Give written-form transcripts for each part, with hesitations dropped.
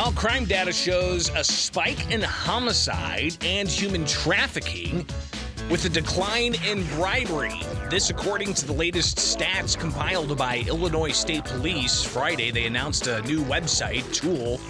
Well, crime data shows a spike in homicide and human trafficking with a decline in bribery. This according to the latest stats compiled by Illinois State Police. Friday, they announced a new website tool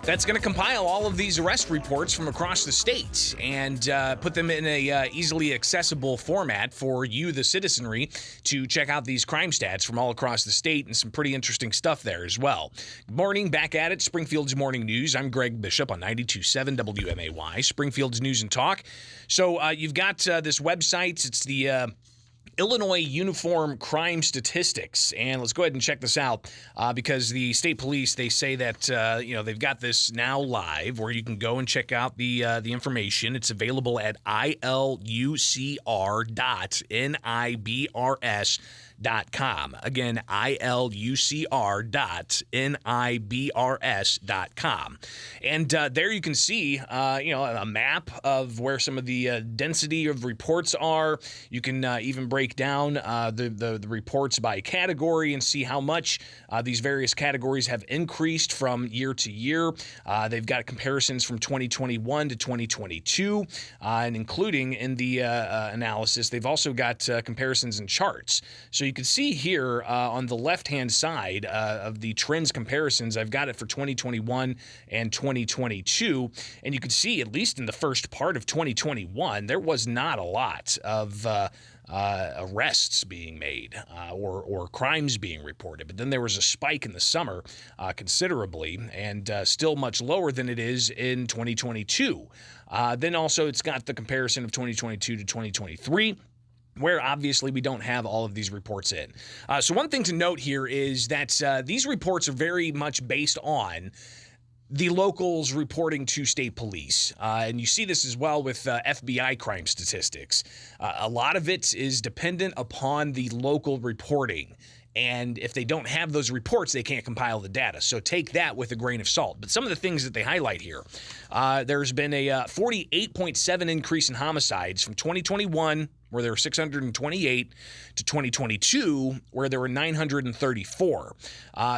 that's going to compile all of these arrest reports from across the state and put them in a easily accessible format for you, the citizenry, to check out these crime stats from all across the state, and some pretty interesting stuff there as well. Good morning, back at it, Springfield's Morning News. I'm Greg Bishop on 92.7 WMAY, Springfield's News and Talk. So you've got this website. It's the Illinois Uniform Crime Statistics, and let's go ahead and check this out because the state police, they say that they've got this now live where you can go and check out the information. It's available at ilucr.nibrs.com. Again, ilucr.nibrs.com. And there you can see a map of where some of the density of reports are. You can even break down the reports by category and see how much these various categories have increased from year to year. They've got comparisons from 2021 to 2022, and including in the analysis, they've also got comparisons and charts. So you can see here on the left-hand side of the trends comparisons, I've got it for 2021 and 2022, and you can see, at least in the first part of 2021, there was not a lot of arrests being made or crimes being reported. But then there was a spike in the summer considerably, and still much lower than it is in 2022. Then also it's got the comparison of 2022 to 2023, where obviously we don't have all of these reports in. So one thing to note here is that these reports are very much based on the locals reporting to state police. And you see this as well with FBI crime statistics. A lot of it is dependent upon the local reporting. And if they don't have those reports, they can't compile the data. So take that with a grain of salt. But some of the things that they highlight here, there's been a 48.7 increase in homicides from 2021, where there were 628, to 2022, where there were 934.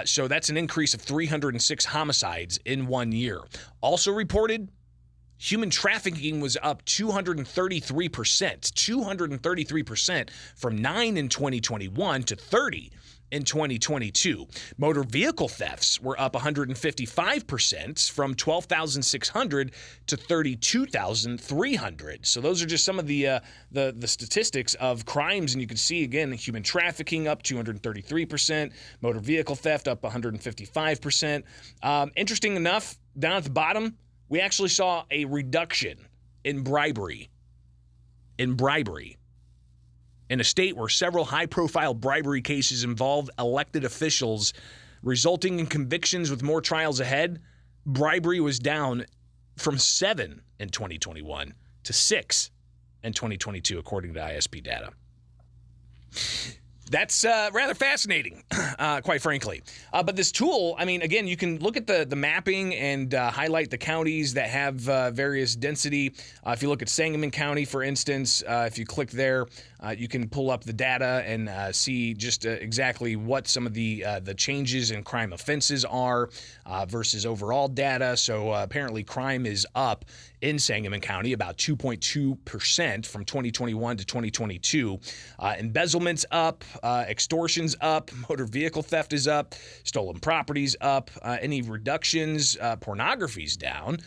So that's an increase of 306 homicides in 1 year. Also reported, human trafficking was up 233% from 9 in 2021 to 30 in 2022. Motor vehicle thefts were up 155% from 12,600 to 32,300. So those are just some of the statistics of crimes, and you can see again human trafficking up 233%, motor vehicle theft up 155%. Interesting enough, down at the bottom, we actually saw a reduction in bribery. In a state where several high-profile bribery cases involved elected officials, resulting in convictions with more trials ahead, bribery was down from 7 in 2021 to 6 in 2022, according to ISP data. That's rather fascinating, quite frankly. But this tool, I mean, again, you can look at the mapping and highlight the counties that have various density. If you look at Sangamon County, for instance, if you click there, you can pull up the data and see just exactly what some of the changes in crime offenses are versus overall data. So apparently crime is up in Sangamon County about 2.2% from 2021 to 2022. Embezzlement's up, extortion's up, motor vehicle theft is up, stolen property's up, any reductions, pornography's down.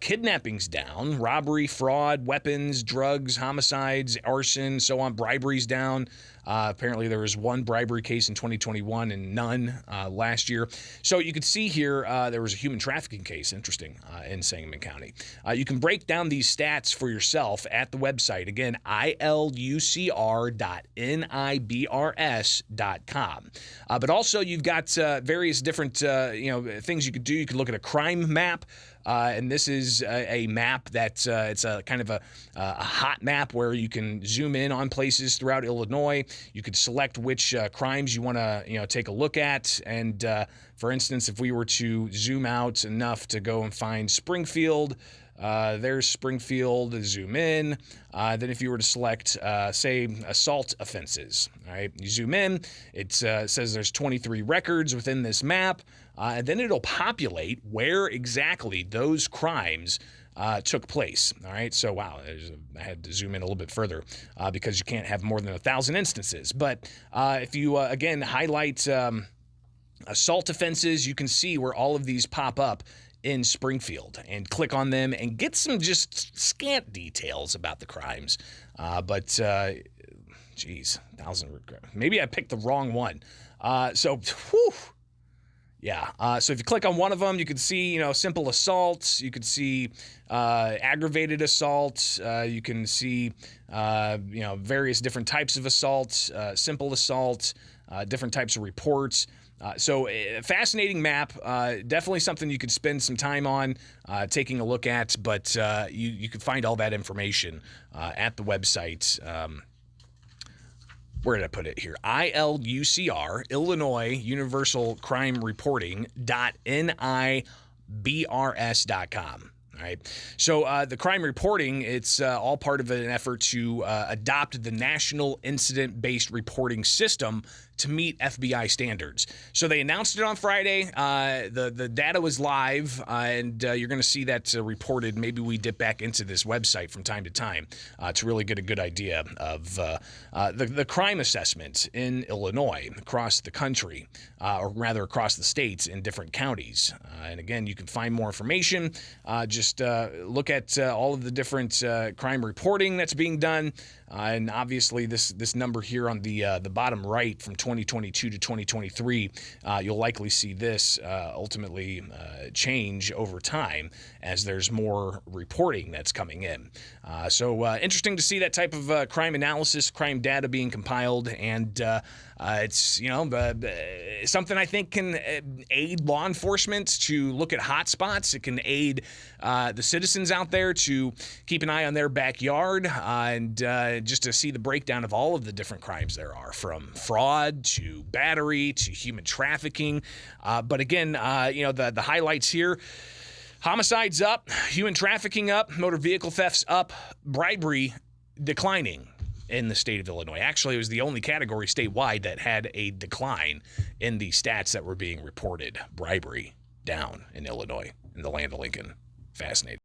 Kidnapping's down, robbery, fraud, weapons, drugs, homicides, arson, so on. Bribery's down. Apparently there was one bribery case in 2021 and none last year. So you could see here there was a human trafficking case, interesting, in Sangamon County. You can break down these stats for yourself at the website. Again, ilucr.nibrs.com. But also you've got various different things you could do. You could look at a crime map. And this is a map that it's a kind of a hot map where you can zoom in on places throughout Illinois. You could select which crimes you want to take a look at. And for instance, if we were to zoom out enough to go and find Springfield, there's Springfield, zoom in. Then if you were to select, say, assault offenses, all right, you zoom in, it says there's 23 records within this map. and then it'll populate where exactly those crimes took place. All right, so wow, I had to zoom in a little bit further because you can't have more than 1,000 instances. But if you again highlight assault offenses, you can see where all of these pop up in Springfield, and click on them and get some just scant details about the crimes. Geez, 1,000. Maybe I picked the wrong one. Whew. Yeah. So if you click on one of them, you can see, simple assaults. You could see aggravated assault. You can see, various different types of assaults, simple assault, different types of reports. Fascinating map. Definitely something you could spend some time on taking a look at. But you can find all that information at the website. Where did I put it here? ILUCR, Illinois Universal Crime Reporting.nibrs.com. All right. So the crime reporting, it's all part of an effort to adopt the National Incident-Based Reporting System to meet FBI standards. So they announced it on Friday. The data was live, and you're going to see that reported. Maybe we dip back into this website from time to time to really get a good idea of the crime assessment in Illinois, across the country, or rather across the states in different counties. And again, you can find more information. Just look at all of the different crime reporting that's being done. And obviously, this number here on the bottom right from 2022 to 2023, you'll likely see this ultimately change over time as there's more reporting that's coming in. Interesting to see that type of crime analysis, crime data being compiled, and it's something I think can aid law enforcement to look at hot spots. It can aid the citizens out there to keep an eye on their backyard and just to see the breakdown of all of the different crimes there are, from fraud to battery to human trafficking. But again, the highlights here: homicides up, human trafficking up, motor vehicle thefts up, bribery declining in the state of Illinois. Actually, it was the only category statewide that had a decline in the stats that were being reported. Bribery down in Illinois, in the land of Lincoln. Fascinating.